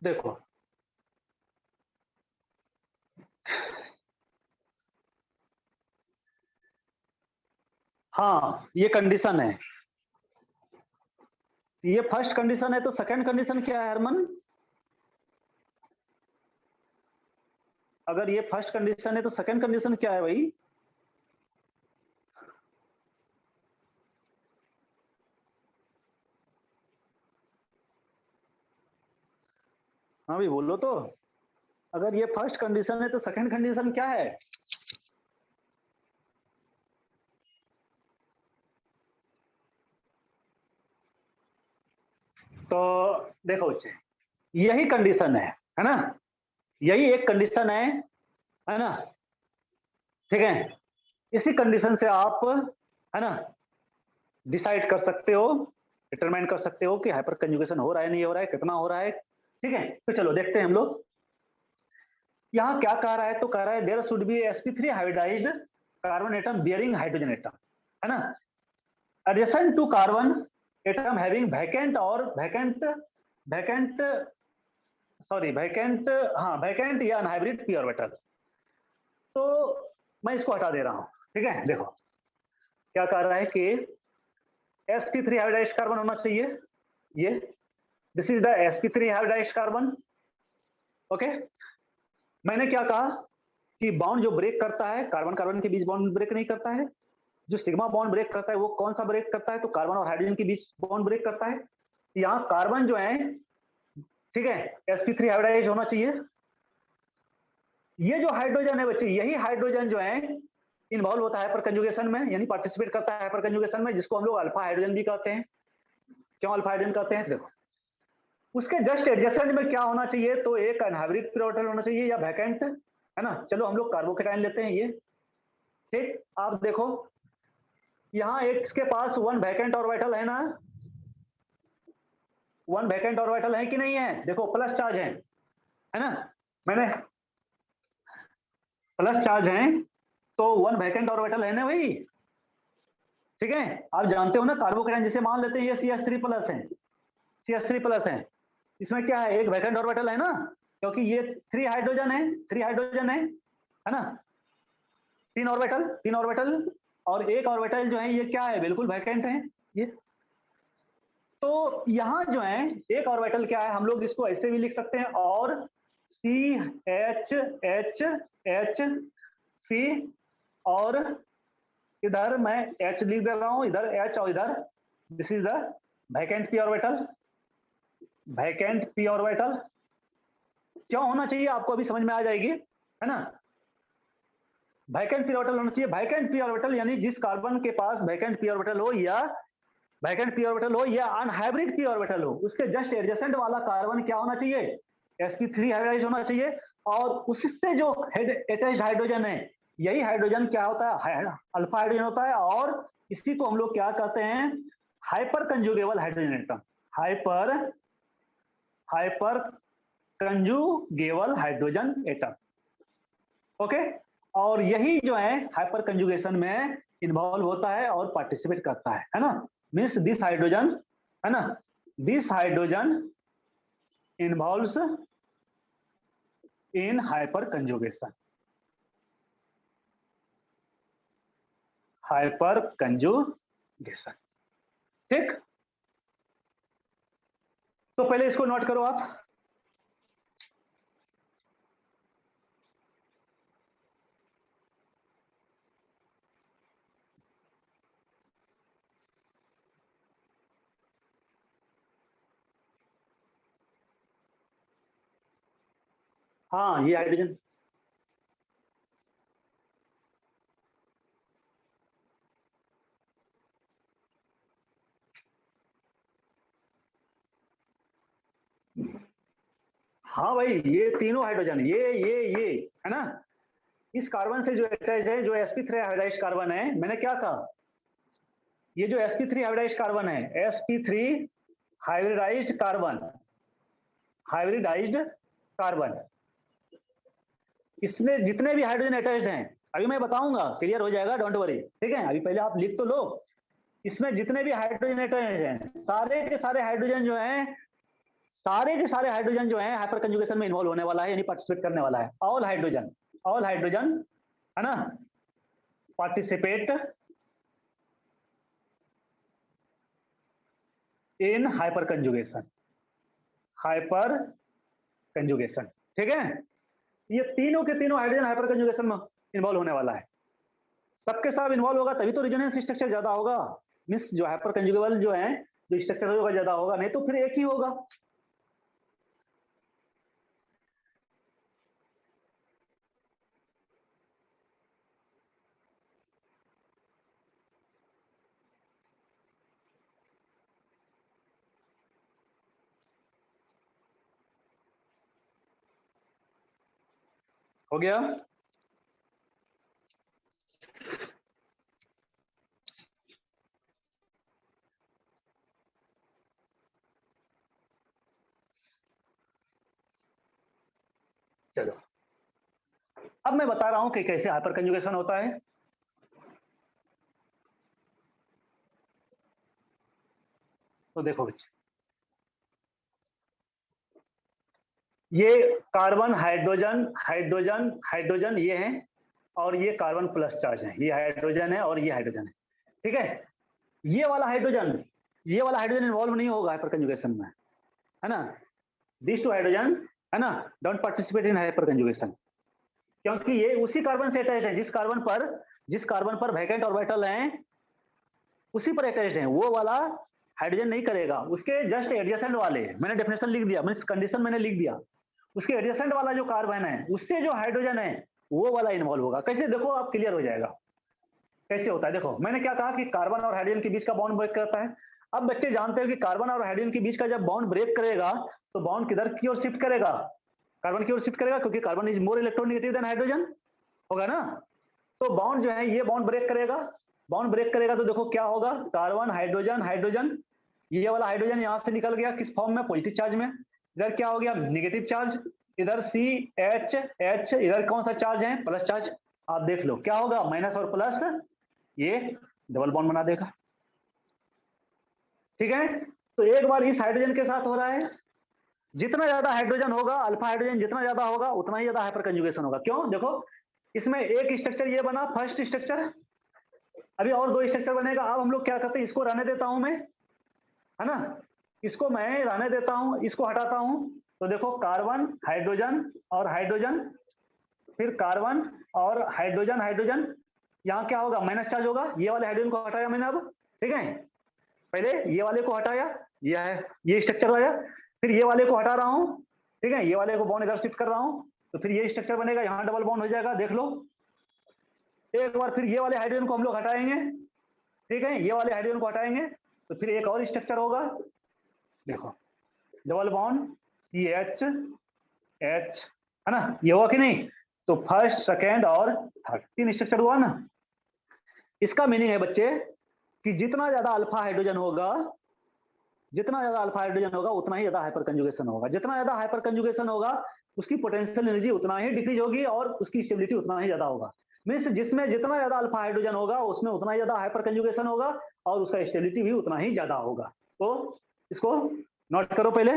देखो हाँ, ये कंडीशन है, ये फर्स्ट कंडीशन है, तो सेकंड कंडीशन क्या है हरमन? अगर ये फर्स्ट कंडीशन है तो सेकंड कंडीशन क्या है भाई? हाँ भाई बोलो तो, अगर ये फर्स्ट कंडीशन है तो सेकंड कंडीशन क्या है? तो देखो यही कंडीशन है ना, यही एक कंडीशन है ना, ठीक है। इसी कंडीशन से आप है ना डिसाइड कर सकते हो, डिटरमाइन कर सकते हो कि हाइपर कंजुगेशन हो रहा है नहीं हो रहा है, कितना हो रहा है, ठीक है। तो चलो देखते हैं हम लोग यहाँ क्या कह रहा है, तो कह रहा है there should be sp3 hybridized carbon atom bearing hydrogen atom, है ना, adjacent to carbon atom having vacant vacant या अनहाइब्रिड p ऑर्बिटल। तो मैं इसको हटा दे रहा हूं, ठीक है। देखो क्या कह रहा है कि sp3 हाइब्रिडाइज्ड कार्बन होना चाहिए, ये this is the sp3 hybridized carbon, okay. मैंने क्या कहा कि बॉन्ड जो ब्रेक करता है, कार्बन कार्बन के बीच बॉन्ड ब्रेक नहीं करता है, जो सिग्मा बॉन्ड ब्रेक करता है वो कौन सा ब्रेक करता है, तो कार्बन और हाइड्रोजन के बीच बॉन्ड ब्रेक करता है। यहाँ कार्बन जो है, ठीक है, sp3 हाइब्रिडाइज होना चाहिए। ये जो हाइड्रोजन है बच्चे, यही हाइड्रोजन जो है इन्वॉल्व होता है हाइपर कंजुगेशन में, यानी पार्टिसिपेट करता है हाइपर कंजुगेशन में, जिसको हम लोग अल्फा हाइड्रोजन भी कहते हैं। क्यों अल्फा हाइड्रोजन कहते हैं? देखो उसके जस्ट एडजेसेंट में क्या होना चाहिए, तो एक अनहाइब्रिड p ऑर्बिटल होना चाहिए या वैकेंट, है ना। चलो हम लोग कार्बोकेटाइन लेते हैं, ये ठीक। आप देखो यहाँ एक के पास वन वैकेंट ऑर्बिटल है ना, वन वैकेंट ऑर्बिटल है कि नहीं है? देखो प्लस चार्ज है ना, मैंने प्लस चार्ज है तो वन वैकेंट ऑर्बिटल है ना भाई, ठीक है। आप जानते हो ना कार्बोकेटाइन जिसे मान लेते हैं ये CH3 प्लस है, इसमें क्या है, एक वैकेंट ऑर्बिटल है ना, क्योंकि ये 3 हाइड्रोजन है ना, तीन ऑर्बिटल और एक ऑर्बिटल जो है ये क्या है, बिल्कुल वैकेंट है ये। तो यहाँ जो है एक ऑर्बिटल क्या है, हम लोग इसको ऐसे भी लिख सकते हैं, और CH और इधर मैं H लिख दे रहा हूं, इधर H और इधर this is the vacant p orbital. क्यों होना चाहिए आपको अभी समझ में आ जाएगी, है ना। वैकेंट p ऑर्बिटल होना चाहिए, वैकेंट p ऑर्बिटल यानी जिस कार्बन के पास वैकेंट p ऑर्बिटल हो या अनहाइब्रिड p ऑर्बिटल हो, उसके जस्ट एडजेसेंट वाला कार्बन क्या होना चाहिए, sp3 हाइब्रिडाइज होना चाहिए। और उससे जो अटैच्ड हाइड्रोजन है, यही हाइड्रोजन क्या होता है, अल्फा हाइड्रोजन होता है, और इसी को हम लोग क्या कहते हैं, hyper कंजुगेबल hydrogen atom. Hyper कंजुगेबल hydrogen atom. Okay, और यही जो है हाइपर कंजुगेशन में इन्वॉल्व होता है और पार्टिसिपेट करता है ना। मीन्स दिस हाइड्रोजन, है ना, this hydrogen involves in hyper conjugation, hyper conjugation. ठीक, तो पहले इसको नोट करो आप। हाँ, ये हाइड्रोजन, हाँ भाई, ये तीनों हाइड्रोजन, ये है ना, इस कार्बन से जो अटैच है, जो sp3 हाइब्रिडाइज्ड कार्बन है, मैंने क्या कहा, ये जो sp3 हाइब्रिडाइज्ड कार्बन है, sp3 hybridized carbon, hybridised carbon, इसमें जितने भी हाइड्रोजन अटैच हैं, अभी मैं बताऊंगा, क्लियर हो जाएगा, डोंट वरी। ठीक है, अभी पहले आप लिख तो लो। इसमें जितने भी हाइड्रोजन अटैच हैं, सारे के सारे हाइड्रोजन जो हैं, सारे के सारे हाइड्रोजन जो है हाइपर कंजुगेशन में इन्वॉल्व होने वाला है, यानी पार्टिसिपेट करने वाला है। ऑल हाइड्रोजन, है ना, participate in hyper conjugation, hyper conjugation. ठीक है, ये तीनों के तीनों हाइड्रोजन हाइपर कंजुगेशन में इन्वॉल्व होने वाला है। सबके सब इन्वॉल्व होगा तभी तो रेजोनेंस स्ट्रक्चर ज्यादा होगा। मीन्स जो हाइपर कंजुगेबल जो है, जो स्ट्रक्चर होगा ज्यादा होगा, नहीं तो फिर एक ही होगा। हो गया। चलो, अब मैं बता रहा हूं कि कैसे हाइपर कंजुगेशन होता है। तो देखो बच्चे, ये कार्बन हाइड्रोजन हाइड्रोजन हाइड्रोजन ये है, और ये कार्बन प्लस चार्ज है, ये हाइड्रोजन है और ये हाइड्रोजन है। ठीक है, ये वाला हाइड्रोजन, ये वाला हाइड्रोजन इन्वॉल्व नहीं होगा हाइपर कंजुगेशन में, है ना। दिस टू हाइड्रोजन, है ना, don't participate in hyper conjugation, क्योंकि ये उसी कार्बन से अटैच है, जिस कार्बन पर वैकेंट ऑर्बिटल हैं, उसी पर अटैच है। वो वाला हाइड्रोजन नहीं करेगा, उसके जस्ट एडजेसेंट वाले, मैंने डेफिनेशन लिख दिया, मीन्स कंडीशन मैंने लिख दिया, उसके एडजेसेंट वाला जो कार्बन है, उससे जो हाइड्रोजन है, वो वाला इन्वॉल्व होगा। कैसे, देखो आप, क्लियर हो जाएगा कैसे होता है। देखो, मैंने क्या कहा कि कार्बन और हाइड्रोजन के बीच का बॉन्ड ब्रेक करता है। अब बच्चे जानते हो कि कार्बन और हाइड्रोजन के बीच का जब बॉन्ड ब्रेक करेगा, तो बॉन्ड किधर की ओर शिफ्ट करेगा, कार्बन की ओर शिफ्ट करेगा, क्योंकि carbon is more electronegative than hydrogen, होगा ना। तो बॉन्ड जो है, ये बॉन्ड ब्रेक करेगा, बॉन्ड ब्रेक करेगा तो देखो क्या होगा, कार्बन हाइड्रोजन हाइड्रोजन, ये वाला हाइड्रोजन यहां से निकल गया, किस फॉर्म में, पॉजिटिव चार्ज में। इधर क्या हो गया, नेगेटिव चार्ज, इधर सी एच एच, इधर कौन सा चार्ज है, प्लस चार्ज। आप देख लो क्या होगा, माइनस और प्लस, ये डबल बॉन्ड बना देगा। ठीक है, तो एक बार इस हाइड्रोजन के साथ हो रहा है, जितना ज्यादा हाइड्रोजन होगा, अल्फा हाइड्रोजन जितना ज्यादा होगा, उतना ही ज्यादा हाइपर कंजुगेशन होगा। क्यों, देखो इसमें एक स्ट्रक्चर ये बना, फर्स्ट स्ट्रक्चर, अभी और दो स्ट्रक्चर बनेगा। अब हम लोग क्या करते हैं, इसको रहने देता हूं मैं, है ना, इसको मैं रहने देता हूं, इसको हटाता हूं। तो देखो कार्बन हाइड्रोजन और हाइड्रोजन, फिर कार्बन और हाइड्रोजन हाइड्रोजन, यहाँ क्या होगा, माइनस चार्ज होगा। ये वाले हाइड्रोजन को हटाया मैंने अब, ठीक है, पहले ये वाले को हटाया, ये है, ये स्ट्रक्चर आया, फिर ये वाले को हटा रहा हूं, ठीक है, ये वाले को बॉन्ड इधर शिफ्ट कर रहा हूं, तो फिर ये स्ट्रक्चर बनेगा, यहाँ डबल बॉन्ड हो जाएगा, देख लो। एक बार फिर ये वाले हाइड्रोजन को हम लोग हटाएंगे, ठीक है, ये वाले हाइड्रोजन को हटाएंगे, तो फिर एक और स्ट्रक्चर होगा, देखो double bond C H H, है ना, ये हुआ कि नहीं। तो फर्स्ट सेकेंड और थर्ड, तीन स्ट्रक्चर हुआ ना। इसका मीनिंग है बच्चे कि जितना ज्यादा अल्फा हाइड्रोजन होगा, जितना ज्यादा अल्फा हाइड्रोजन होगा उतना ही ज्यादा हाइपर कंजुगेशन होगा, जितना ज्यादा हाइपर कंजुगेशन होगा उसकी पोटेंशियल एनर्जी उतना ही डिक्रीज होगी और उसकी स्टेबिलिटी उतना ही ज्यादा होगा। मीन्स जिसमें जितना ज्यादा अल्फा हाइड्रोजन होगा उसमें उतना ही ज्यादा हाइपर कंजुगेशन होगा और उसका स्टेबिलिटी भी उतना ही ज्यादा होगा। तो इसको नोट करो पहले।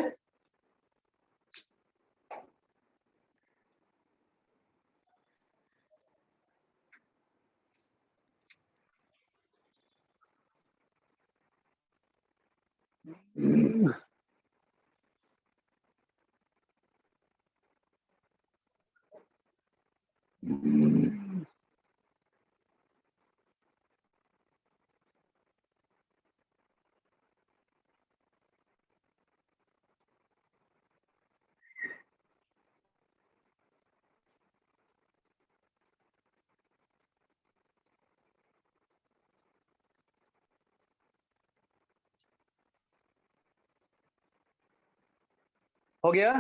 हो गया?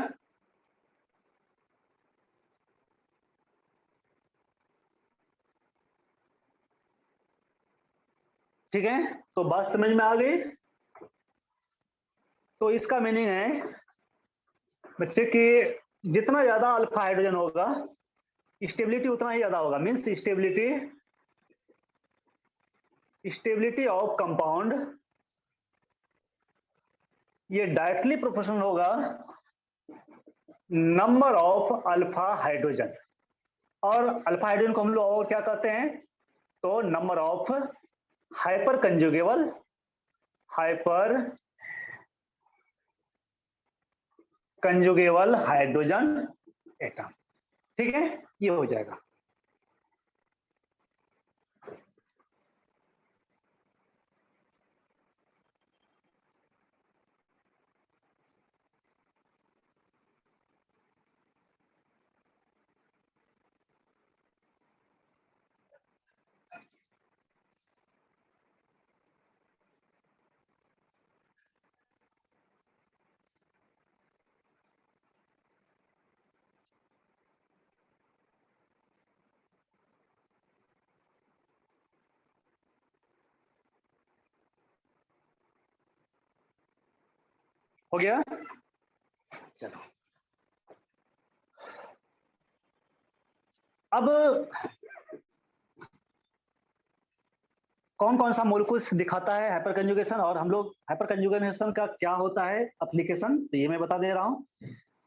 ठीक है, तो बात समझ में आ गई। तो इसका मीनिंग है बच्चे कि जितना ज्यादा अल्फा हाइड्रोजन होगा स्टेबिलिटी उतना ही ज्यादा होगा। मीन्स स्टेबिलिटी ऑफ कंपाउंड ये डायरेक्टली प्रोपोर्शनल होगा नंबर ऑफ अल्फा हाइड्रोजन। और अल्फा हाइड्रोजन को हम लोग और क्या कहते हैं? तो number of hyper कंजुगेबल hydrogen atom. ठीक है, ये हो जाएगा। हो गया? चलो अब कौन कौन सा मोलिक्यूल्स दिखाता है हाइपर कंजुगेशन, और हम लोग हाइपर कंजुगेशन का क्या होता है एप्लीकेशन, तो ये मैं बता दे रहा हूँ।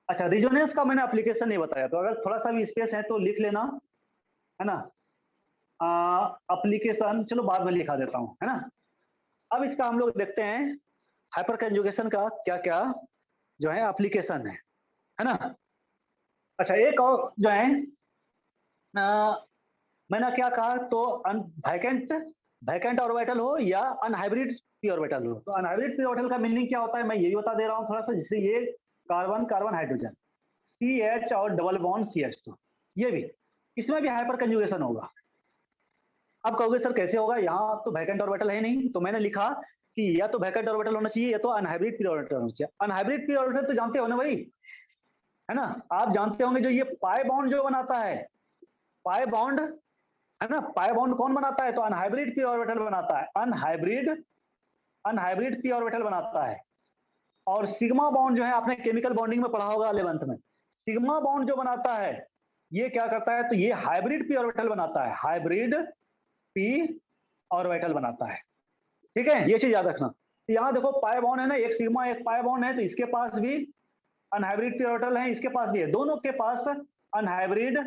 अच्छा, रिजोनेंस का मैंने एप्लीकेशन नहीं बताया, तो अगर थोड़ा सा भी स्पेस है तो लिख लेना, है ना। एप्लीकेशन चलो बाद में लिखा देता हूँ, है ना। अब इसका हम लोग देखते हैं हाइपर कंजुगेशन का क्या क्या जो है एप्लीकेशन है ना। अच्छा, एक और जो है मैंने क्या कहा, तो वैकेंट वैकेंट ऑर्बिटल हो या अनहाइब्रिड पी ऑर्बिटल हो। तो अनहाइब्रिड पी ऑर्बिटल का मीनिंग क्या होता है मैं यही बता दे रहा हूँ थोड़ा सा, जिससे ये कार्बन कार्बन हाइड्रोजन CH और डबल बॉन्ड CH2, ये भी इसमें भी हाइपर कंजुगेशन होगा। अब कहोगे सर कैसे होगा, यहाँ तो वैकेंट ऑर्बिटल है नहीं, तो मैंने लिखा कि या तो वैकेंट ऑर्बिटल होना चाहिए या तो अनहाइब्रिड पी ऑर्बिटल होना चाहिए। अनहाइब्रिड पी ऑर्बिटल तो जानते हो ना भाई, है ना। आप जानते होंगे जो ये पाई बॉन्ड जो बनाता है, पाई बॉन्ड, है ना। पाई बॉन्ड कौन बनाता है, तो अनहाइब्रिड पी ऑर्बिटल बनाता है। अनहाइब्रिड पी ऑर्बिटल बनाता है। और सिग्मा बॉन्ड जो है आपने केमिकल बॉन्डिंग में पढ़ा होगा 11th में, सिग्मा बॉन्ड जो बनाता है ये क्या करता है, तो ये हाइब्रिड पी ऑर्बिटल बनाता है, हाइब्रिड पी ऑर्बिटल बनाता है। ठीक है, ये चीज याद रखना। तो यहाँ देखो पाई बॉन्ड है ना, एक सिग्मा एक पाई बॉन्ड है, तो इसके पास भी अनहाइब्रिड पी ऑर्बिटल है, इसके पास भी है, दोनों के पास अनहाइब्रिड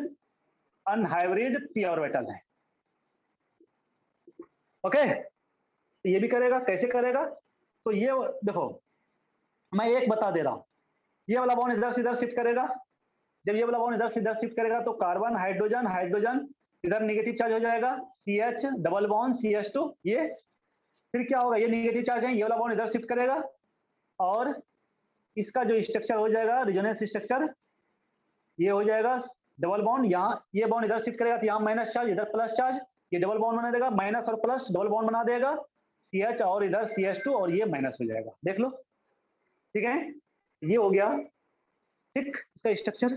अनहाइब्रिड पी ऑर्बिटल है। ओके, तो ये भी करेगा, कैसे करेगा, तो ये देखो मैं एक बता दे रहा हूं, ये वाला बॉन्ड इधर से इधर शिफ्ट करेगा, जब ये वाला बॉन्ड इधर से इधर शिफ्ट करेगा तो कार्बन हाइड्रोजन हाइड्रोजन इधर नेगेटिव चार्ज हो जाएगा, CH डबल बॉन्ड CH2, ये फिर क्या होगा, ये नेगेटिव चार्ज है, ये वाला बॉन्ड इधर शिफ्ट करेगा और इसका जो स्ट्रक्चर हो जाएगा रिजोनेंस स्ट्रक्चर, ये हो जाएगा डबल बॉन्ड, यहाँ ये बॉन्ड इधर शिफ्ट करेगा तो यहाँ माइनस चार्ज इधर प्लस चार्ज, ये डबल बॉन्ड बना देगा, माइनस और प्लस डबल बॉन्ड बना देगा, CH और इधर CH2 और ये माइनस हो जाएगा, देख लो। ठीक है, ये हो गया ठीक इसका स्ट्रक्चर।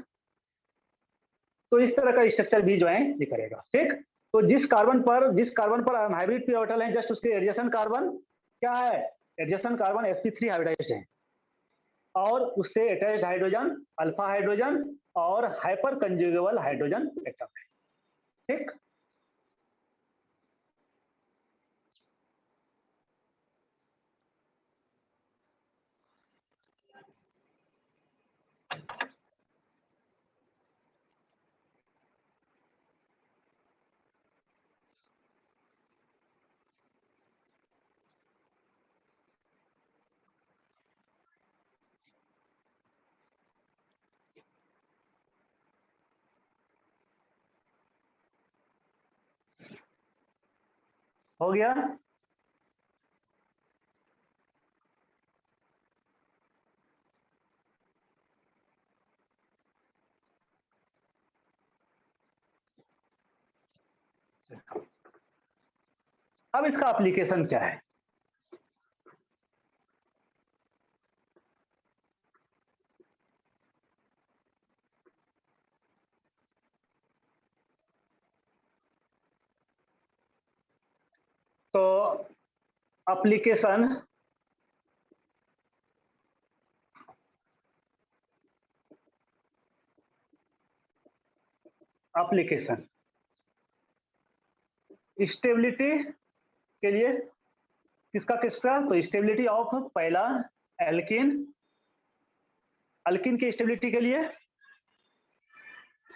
तो इस तरह का स्ट्रक्चर भी जो है ये करेगा। ठीक, तो जिस कार्बन पर अनहाइब्रिड पी ऑर्बिटल है जस्ट उसके एडजेसेंट कार्बन क्या है, एडजेसेंट कार्बन sp3 हाइब्रिडाइज्ड है और उससे अटैच्ड हाइड्रोजन अल्फा हाइड्रोजन और हाइपर कंजुगेबल हाइड्रोजन एटम है। ठीक, हो गया। अब इसका एप्लीकेशन क्या है? तो एप्लीकेशन एप्लीकेशन स्टेबिलिटी के लिए किसका किसका? तो स्टेबिलिटी ऑफ पहला एल्किन, अल्किन की स्टेबिलिटी के लिए,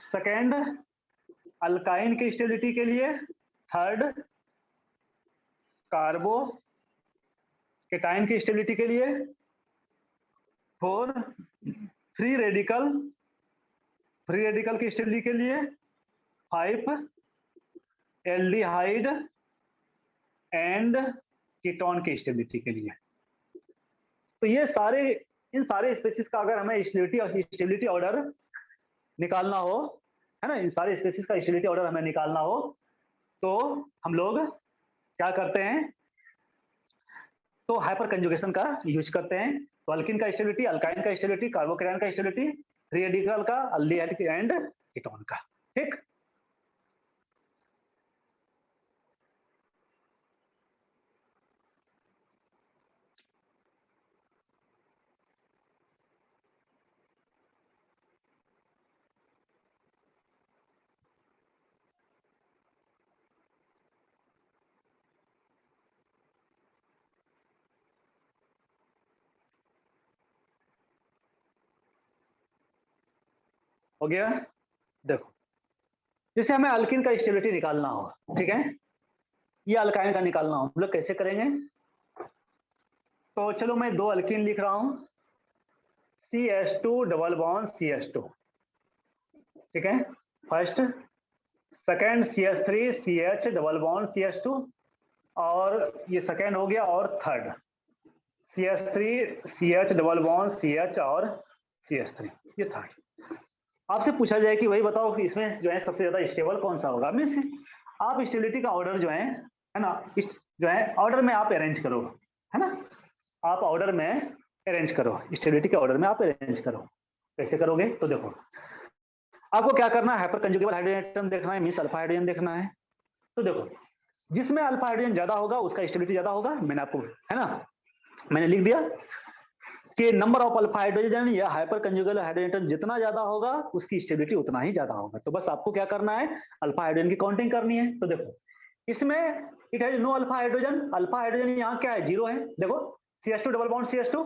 सेकेंड अल्काइन की स्टेबिलिटी के लिए, थर्ड कार्बो केटाइन की स्टेबिलिटी के लिए, फोर फ्री रेडिकल की स्टेबिलिटी के लिए, फाइव एल्डिहाइड एंड कीटोन की स्टेबिलिटी के लिए। तो ये सारे, इन सारे स्पेसिस का अगर हमें स्टेबिलिटी ऑर्डर निकालना हो, है ना, इन सारे स्पेसिस का स्टेबिलिटी ऑर्डर हमें निकालना हो तो हम लोग क्या करते हैं? तो हाइपर कंजुगेशन का यूज करते हैं। तो अल्किन का स्टेबिलिटी, अल्काइन का स्टेबिलिटी, कार्बोकेटाइन का स्टेबिलिटी, फ्री रेडिकल का, एल्डिहाइड एंड कीटोन का। ठीक, हो गया। देखो, जैसे हमें अल्किन का स्टेबिलिटी निकालना हो, ठीक है, ये अल्काइन का निकालना हो, हम लोग कैसे करेंगे? तो चलो मैं दो अल्किन लिख रहा हूं, CH2 डबल बॉन्ड CH2, ठीक है, first, second CH3 CH double bond CH2, और ये सेकेंड हो गया, और third CH3 CH double bond CH और CH3, ये थर्ड। आपसे पूछा जाए कि भाई बताओ कि इसमें जो है सबसे ज्यादा स्टेबल कौन सा होगा? मीन्स आप स्टेबिलिटी का ऑर्डर जो है ना, इस जो है ऑर्डर में आप अरेंज करो, है ना, आप ऑर्डर में अरेंज करो, स्टेबिलिटी के ऑर्डर में आप अरेंज करो। कैसे करोगे? तो देखो, आपको क्या करना है, हाइपर कंजुगेबल हाइड्रोजन एटम देखना है, मीन्स अल्फा हाइड्रोजन देखना है। तो देखो, जिसमें अल्फा हाइड्रोजन ज्यादा होगा उसका स्टेबिलिटी ज्यादा होगा। मैंने आपको, है ना, मैंने लिख दिया कि नंबर ऑफ अल्फा हाइड्रोजन या हाइपर कंजुगेबल हाइड्रोजन एटम जितना ज्यादा होगा उसकी स्टेबिलिटी उतना ही ज्यादा होगा। तो बस आपको क्या करना है, अल्फा हाइड्रोजन की काउंटिंग करनी है। तो देखो, इसमें it has no alpha hydrogen, alpha hydrogen यहाँ क्या है? जीरो है। देखो, CH2 डबल बॉन्ड CH2,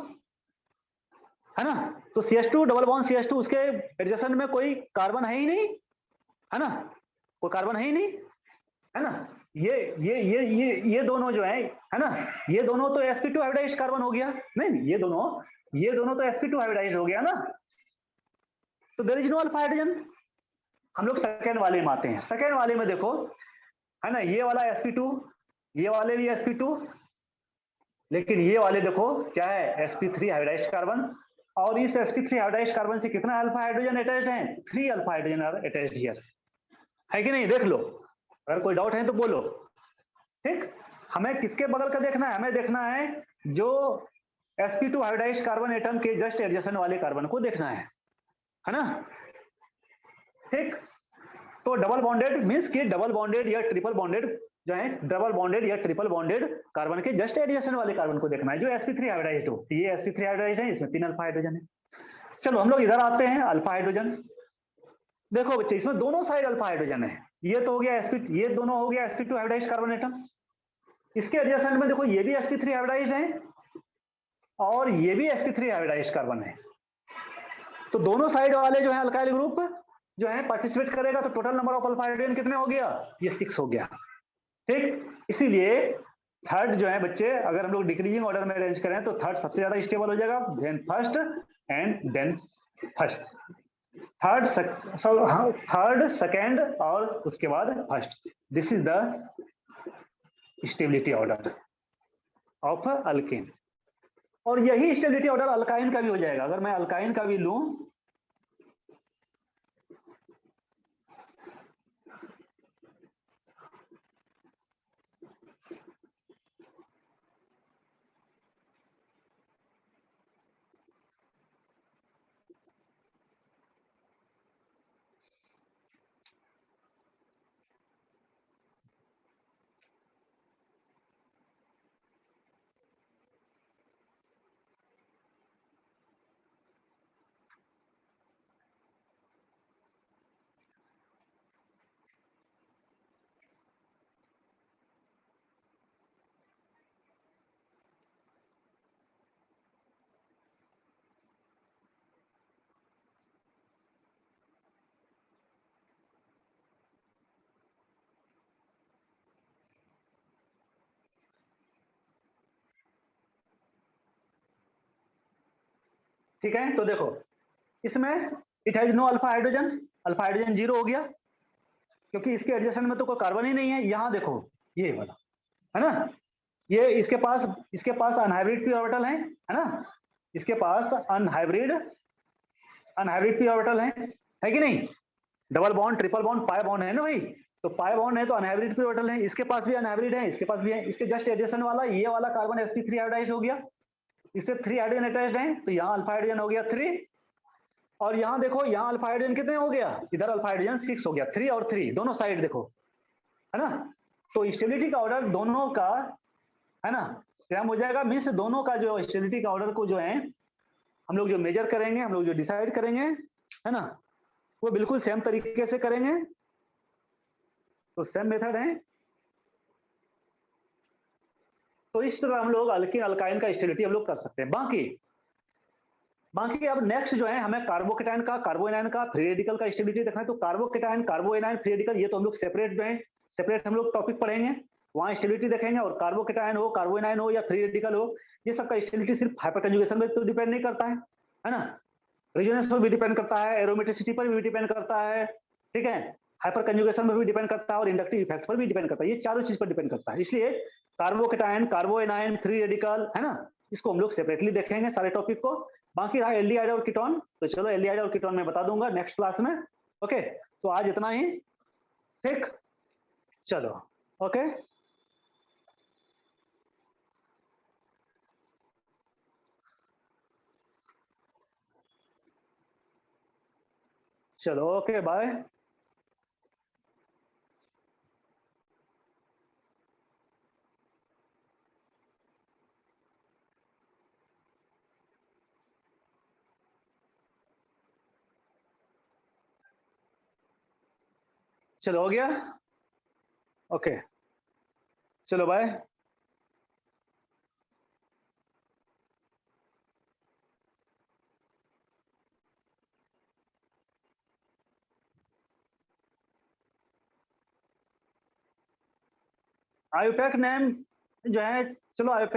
है ना, तो CH2 डबल बॉन्ड CH2, उसके एडजेसेंट में कोई कार्बन है ही नहीं, है ना, कोई कार्बन है ही नहीं, है ना। ये दोनों जो है ना, ये दोनों तो sp2 हाइब्रिडाइज्ड कार्बन हो गया। नहीं, ये दोनों तो sp2 हाइब्रिडाइज्ड हो गया ना, तो there is no alpha hydrogen. हम लोग सेकेंड वाले में आते हैं। सेकेंड वाले में देखो, है ना, ये वाला sp2, ये वाले भी sp2, लेकिन ये वाले देखो क्या है, sp3 हाइब्रिडाइज्ड कार्बन, और इस sp3 हाइब्रिडाइज्ड कार्बन से कितना अल्फा हाइड्रोजन अटैच्ड है? 3 alpha hydrogen are attached here, है कि नहीं? देख लो, अगर कोई डाउट है तो बोलो। ठीक, हमें किसके बगल का देखना है? हमें देखना है जो sp2 हाइब्रिडाइज्ड कार्बन एटम के जस्ट एडजेसेंट वाले कार्बन को देखना है ना। ठीक, तो डबल बॉन्डेड मींस कि डबल बॉन्डेड या ट्रिपल बॉन्डेड जो है डबल बॉन्डेड या ट्रिपल बॉन्डेड कार्बन के जस्ट एडिशन वाले कार्बन को देखना है जो sp3 हाइब्रिडाइज्ड हो। ये sp3 हाइब्रिडाइज्ड है, इसमें 3 अल्फा हाइड्रोजन है। चलो हम लोग इधर आते हैं, अल्फा हाइड्रोजन। देखो बच्चे इसमें दोनों साइड अल्फा हाइड्रोजन है। ये तो हो गया ये दोनों हो गया sp2 हाइब्रिडाइज्ड कार्बन एटम। इसके एडजेसेंट में देखो ये भी sp3 हाइब्रिडाइज्ड है और ये भी sp3 हाइब्रिडाइज्ड कार्बन है। तो दोनों साइड वाले जो है अल्काइल ग्रुप जो है पार्टिसिपेट करेगा, तो total number of alpha hydrogen कितने हो गया? ये 6 हो गया। ठीक, इसीलिए थर्ड जो है बच्चे, अगर हम लोग डिक्रीजिंग ऑर्डर में अरेंज करें तो थर्ड सबसे ज्यादा स्टेबल हो जाएगा, then first and then first, third second और उसके बाद first. This is the stability order of alkane. और यही स्टेबिलिटी ऑर्डर अल्काइन का भी हो जाएगा। अगर मैं अल्काइन का भी लूं, ठीक है, तो देखो इसमें it has no alpha hydrogen, alpha hydrogen 0 हो गया क्योंकि इसके एडजेसेंट में तो कोई कार्बन ही नहीं है। यहां देखो ये वाला है ना, ये इसके पास अनहाइब्रिड पी ऑर्बिटल है ना, इसके पास अनहाइब्रिड पी ऑर्बिटल है कि नहीं? Double bond, triple bond, pi bond है ना भाई। तो पाई बॉन्ड है तो अनहाइब्रिड पी ऑर्बिटल है, इसके पास भी अनहाइब्रिड है, इसके पास भी है। इसके जस्ट एडजेसेंट वाला ये वाला कार्बन sp3 हाइब्रिडाइज्ड हो गया, इससे 3 हाइड्रोजन अटैच्ड है, तो यहाँ अल्फा हाइड्रोजन हो गया 3। और यहाँ देखो यहाँ अल्फा हाइड्रोजन कितने हो गया? इधर अल्फा हाइड्रोजन 6 हो गया, 3 और 3 दोनों साइड देखो, है ना। तो स्टेबिलिटी का ऑर्डर दोनों का है ना सेम हो जाएगा। मीन्स दोनों का जो स्टेबिलिटी का ऑर्डर को जो है हम लोग जो मेजर करेंगे, हम लोग जो डिसाइड करेंगे, है ना, वो बिल्कुल सेम तरीके से करेंगे। तो सेम मेथड है। तो इस तरह हम लोग अल्किन अल्काइन का स्टेबिलिटी हम लोग कर सकते हैं। बाकी अब नेक्स्ट जो है हमें कार्बोकेटाइन का, कार्बोएनाइन का, फ्री रेडिकल का स्टेबिलिटी देखना है। तो कार्बोकेटाइन, कार्बोएनाइन, फ्री रेडिकल ये तो हम लोग सेपरेट जो है सेपरेट हम लोग टॉपिक पढ़ेंगे, वहां स्टेबिलिटी देखेंगे। और कार्बोकेटाइन हो, कार्बोएनाइन हो या फ्री रेडिकल हो, ये सबका स्टेबिलिटी सिर्फ हाइपर कंजुगेशन पर तो डिपेंड नहीं करता है ना, रेजोनेंस पर भी डिपेंड करता है, एरोमेटिसिटी पर भी डिपेंड करता है, ठीक है, हाइपर कंजुगेशन पर भी डिपेंड करता है और इंडक्टिव इफेक्ट पर भी डिपेंड करता है। ये चारों चीज पर डिपेंड करता है। इसलिए कार्बोकेटाइन, कार्बोएनाइन, फ्री रेडिकल, है ना, इसको हम लोग सेपरेटली देखेंगे सारे टॉपिक को। बाकी रहा एल्डिहाइड और कीटोन, तो चलो एल्डिहाइड और कीटोन मैं बता दूंगा नेक्स्ट क्लास में। ओके, तो आज इतना ही, ठीक, चलो, ओके। चलो ओके, बाय। चलो हो गया, ओके, चलो बाय। आयुपैक नेम जो है, चलो आयुपैक